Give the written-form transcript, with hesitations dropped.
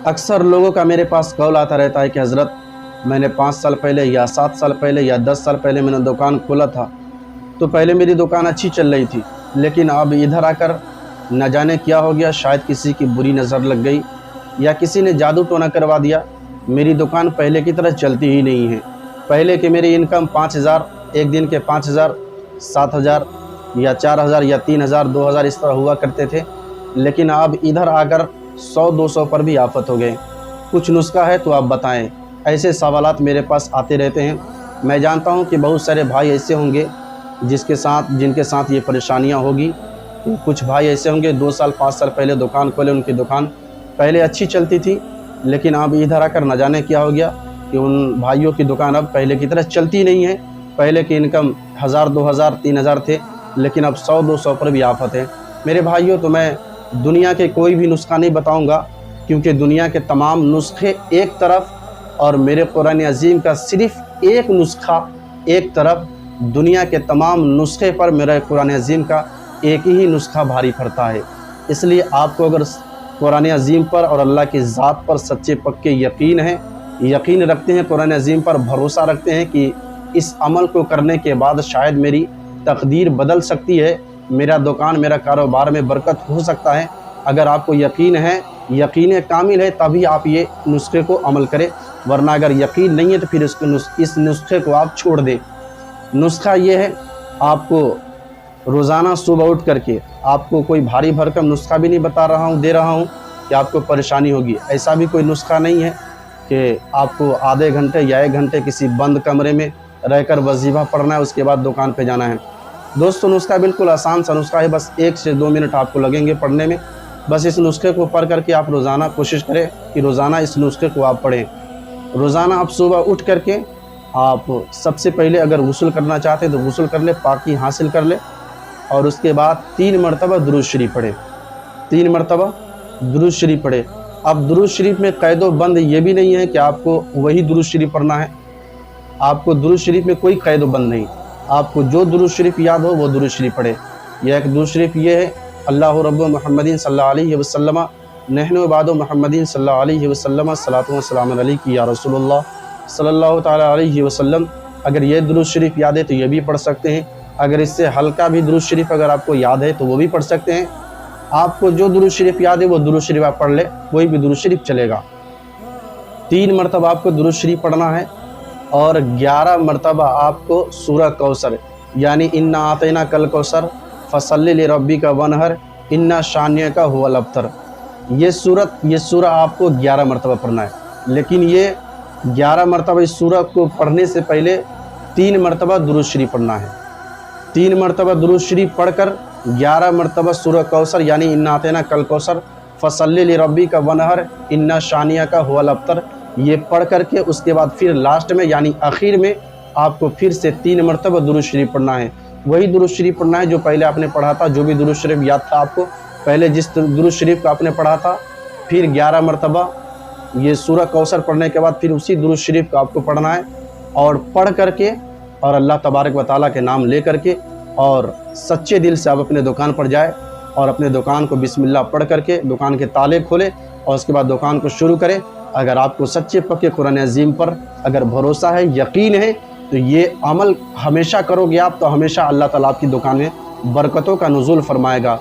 अक्सर लोगों का मेरे पास कॉल आता रहता है कि हज़रत, मैंने 5 साल पहले या 7 साल पहले या 10 साल पहले मैंने दुकान खोला था, तो पहले मेरी दुकान अच्छी चल रही थी, लेकिन अब इधर आकर न जाने क्या हो गया। शायद किसी की बुरी नज़र लग गई या किसी ने जादू टोना करवा दिया। मेरी दुकान पहले की तरह चलती ही नहीं है। पहले के मेरी इनकम 5,000, एक दिन के 5,000, 7,000 या 4,000 या 3,000, 2,000 इस तरह हुआ करते थे, लेकिन अब इधर आकर 100-200 पर भी आफत हो गए। कुछ नुस्खा है तो आप बताएं। ऐसे सवालात मेरे पास आते रहते हैं। मैं जानता हूं कि बहुत सारे भाई ऐसे होंगे जिनके साथ ये परेशानियां होगी। कुछ भाई ऐसे होंगे 2 साल 5 साल पहले दुकान खोले, उनकी दुकान पहले अच्छी चलती थी, लेकिन अब इधर आकर न जाने क्या हो गया कि उन भाइयों की दुकान अब पहले की तरह चलती नहीं है। पहले की इनकम 1,000, 2,000, 3,000 थे, लेकिन अब 100-200 पर भी आफत है। मेरे भाइयों, तो मैं दुनिया के कोई भी नुस्खा नहीं बताऊंगा, क्योंकि दुनिया के तमाम नुस्खे एक तरफ और मेरे कुरान अज़ीम का सिर्फ़ एक नुस्खा एक तरफ। दुनिया के तमाम नुस्खे पर मेरा कुरान अज़ीम का एक ही नुस्खा भारी पड़ता है। इसलिए आपको अगर कुरान अज़ीम पर और अल्लाह की ज़ात पर सच्चे पक्के यकीन रखते हैं, कुरान अज़ीम पर भरोसा रखते हैं कि इस अमल को करने के बाद शायद मेरी तकदीर बदल सकती है, मेरा दुकान, मेरा कारोबार में बरकत हो सकता है। अगर आपको यकीन है, यकीन कामिल है, तभी आप ये नुस्खे को अमल करें, वरना अगर यकीन नहीं है तो फिर इस नुस्खे को आप छोड़ दें। नुस्खा ये है, आपको रोज़ाना सुबह उठ करके, आपको कोई भारी भरकम नुस्खा भी नहीं दे रहा हूँ कि आपको परेशानी होगी। ऐसा भी कोई नुस्खा नहीं है कि आपको आधे घंटे या 1 घंटे किसी बंद कमरे में रहकर वजीफ़ा पढ़ना है, उसके बाद दुकान पे जाना है। दोस्तों, नुस्खा बिल्कुल आसान सा नुस्खा है, बस 1 से 2 मिनट आपको लगेंगे पढ़ने में। बस इस नुस्खे को पढ़ करके आप रोज़ाना कोशिश करें कि रोज़ाना इस नुस्खे को आप पढ़ें। रोज़ाना आप सुबह उठ करके आप सबसे पहले अगर गुस्ल करना चाहते हैं तो गुस्ल कर ले, पाकी हासिल कर ले, और उसके बाद 3 मरतबा दुरूद शरीफ पढ़ें। 3 मरतबा दुरूद शरीफ पढ़ें। अब दुरूद शरीफ में कैदो बंद ये भी नहीं है कि आपको वही दुरूद शरीफ पढ़ना है। आपको दुरूद शरीफ में कोई कैदो बंद नहीं, आपको जो दुरूद शरीफ याद हो वो दुरूद शरीफ पढ़े। यह एक दुरूद शरीफ ये है, अल्लाह रब्बु मुहम्मदीन सल्लल्लाहु अलैहि वसल्लम नहनु इबादु मुहम्मदीन सल्लल्लाहु अलैहि वसल्लम सलातु व सलाम अलैका या रसूलुल्लाह सल्लल्लाहु तआला अलैहि वसल्लम। अगर ये दुरूद शरीफ याद है तो ये भी पढ़ सकते हैं। अगर इससे हल्का भी दुरूद शरीफ अगर आपको याद है तो वो भी पढ़ सकते हैं। आपको जो दुरूद शरीफ याद है वो दुरूद शरीफ आप पढ़ ले, कोई भी दुरूद शरीफ चलेगा। 3 मरतबा आपको दुरूद शरीफ पढ़ना है और 11 मरतबा आपको सूरह कौसर यानी इन्ना आतैना कल कौसर फसल्लि लिरब्बिका वनहर इन्ना शानियका हुवल अब्तर, ये सूरह आपको 11 मरतबा पढ़ना है। लेकिन ये 11 मरतबा इस सूरह को पढ़ने से पहले 3 मरतबा दुरूद शरीफ पढ़ना है। 3 मरतबा दुरूद शरीफ पढ़कर 11 मरतबा सूरह कौसर यानी इन्ना आतैना कल कौसर फसल्लि लिरब्बिका वनहर इन्ना शानियका हुवल अब्तर, ये पढ़ करके उसके बाद फिर लास्ट में यानी आखिर में आपको फिर से 3 मरतबा दुरूद शरीफ पढ़ना है। वही दुरूद शरीफ पढ़ना है जो पहले आपने पढ़ा था, जो भी दुरूद शरीफ याद था आपको पहले जिस दुरूद शरीफ को आपने पढ़ा था, फिर 11 मरतबा ये सूरह कौसर पढ़ने के बाद फिर उसी दुरूद शरीफ को आपको पढ़ना है। और पढ़ करके और अल्लाह तबारक व तआला के नाम ले करके और सच्चे दिल से आप अपने दुकान पर जाए और अपने दुकान को बिस्मिल्लाह पढ़ करके दुकान के ताले खोले और उसके बाद दुकान को शुरू करें। अगर आपको सच्चे पक्के कुरान अज़ीम पर अगर भरोसा है, यकीन है, तो ये अमल हमेशा करोगे आप, तो हमेशा अल्लाह ताला आपकी दुकान में बरकतों का नुज़ूल फरमाएगा।